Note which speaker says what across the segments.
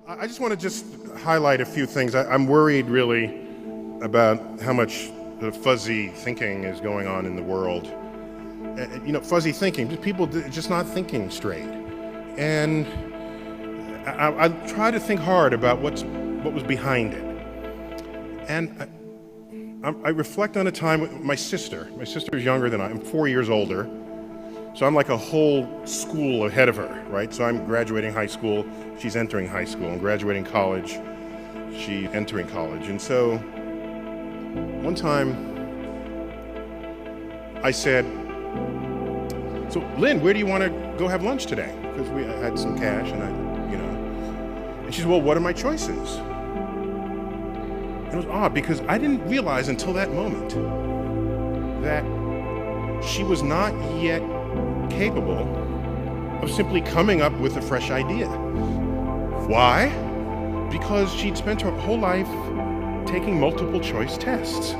Speaker 1: I just want to highlight a few things. I'm worried really about how much fuzzy thinking is going on in the world. Fuzzy thinking, people just not thinking straight. And I try to think hard about what was behind it. And I reflect on a time with my sister. My sister is younger than I am, 4 years older. So I'm like a whole school ahead of her, right? So I'm graduating high school, she's entering high school. I'm graduating college, she's entering college. And so one time I said, so Lynn, where do you want to go have lunch today? Because I had some cash and and she said, well, what are my choices? And it was odd because I didn't realize until that moment that she was not yet capable of simply coming up with a fresh idea. Why? Because she'd spent her whole life taking multiple choice tests.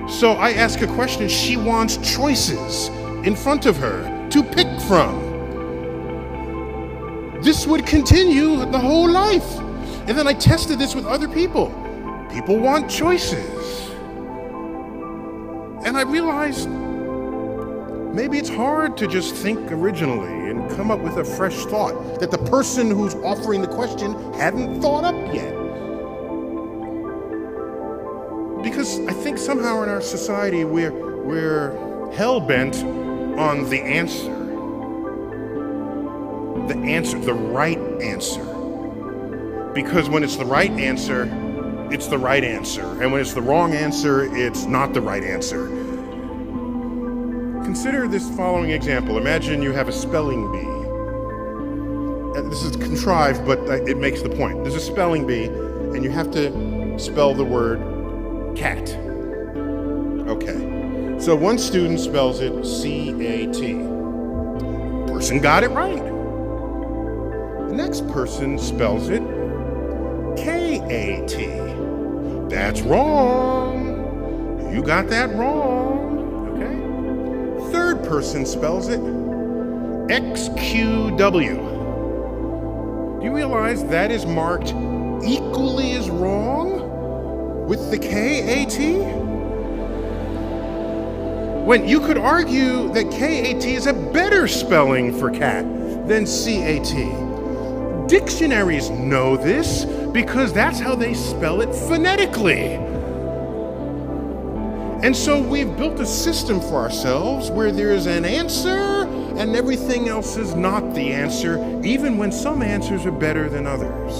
Speaker 1: So I ask a question, she wants choices in front of her to pick from. This would continue the whole life. And then I tested this with other people. People want choices. And I realized maybe it's hard to just think originally and come up with a fresh thought that the person who's offering the question hadn't thought up yet. Because I think somehow in our society we're hell-bent on the answer, the right answer. Because when it's the right answer, it's the right answer. And when it's the wrong answer, it's not the right answer. Consider this following example. Imagine you have a spelling bee. This is contrived, but it makes the point. There's a spelling bee, and you have to spell the word cat. Okay. So one student spells it C-A-T. Person got it right. The next person spells it K-A-T. That's wrong. You got that wrong. Third person spells it XQW. Do you realize that is marked equally as wrong with the KAT? When you could argue that KAT is a better spelling for cat than CAT. Dictionaries know this because that's how they spell it phonetically. And so we've built a system for ourselves where there's an answer and everything else is not the answer, even when some answers are better than others.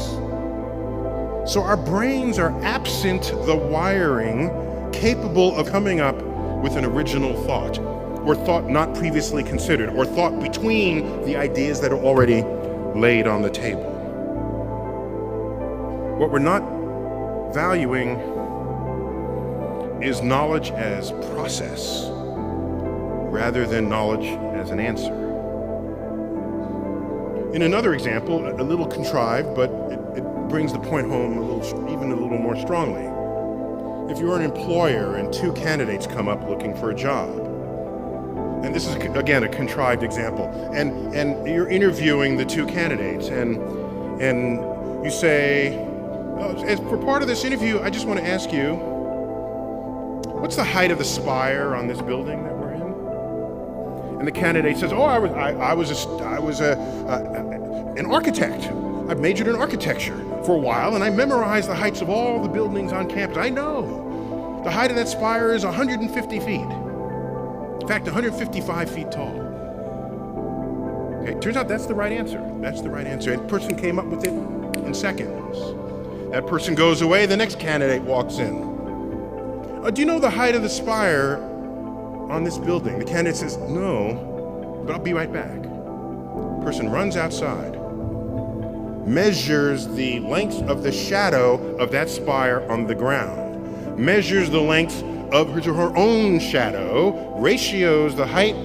Speaker 1: So our brains are absent the wiring capable of coming up with an original thought, or thought not previously considered, or thought between the ideas that are already laid on the table. What we're not valuing is knowledge as process rather than knowledge as an answer. In another example, a little contrived, but it brings the point home even a little more strongly. If you're an employer and two candidates come up looking for a job, and this is again a contrived example, and you're interviewing the two candidates, and you say, as for part of this interview, I just want to ask you, what's the height of the spire on this building that we're in? And the candidate says, oh, I was an architect. I've majored in architecture for a while, and I memorized the heights of all the buildings on campus. I know the height of that spire is 150 feet. In fact, 155 feet tall. Okay, turns out that's the right answer. That's the right answer. And the person came up with it in seconds. That person goes away, the next candidate walks in. Do you know the height of the spire on this building? The candidate says, no, but I'll be right back. Person runs outside, measures the length of the shadow of that spire on the ground, measures the length of her own shadow, ratios the height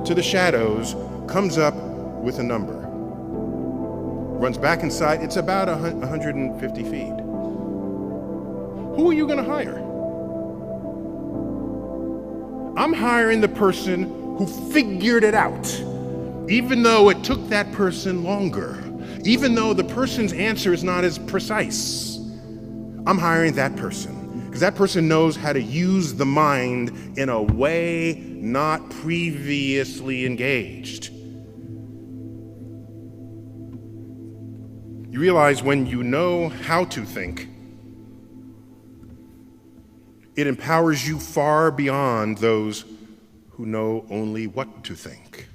Speaker 1: to the shadows, comes up with a number. Runs back inside, it's about 150 feet. Who are you going to hire? I'm hiring the person who figured it out, even though it took that person longer, even though the person's answer is not as precise. I'm hiring that person because that person knows how to use the mind in a way not previously engaged. You realize when you know how to think, it empowers you far beyond those who know only what to think.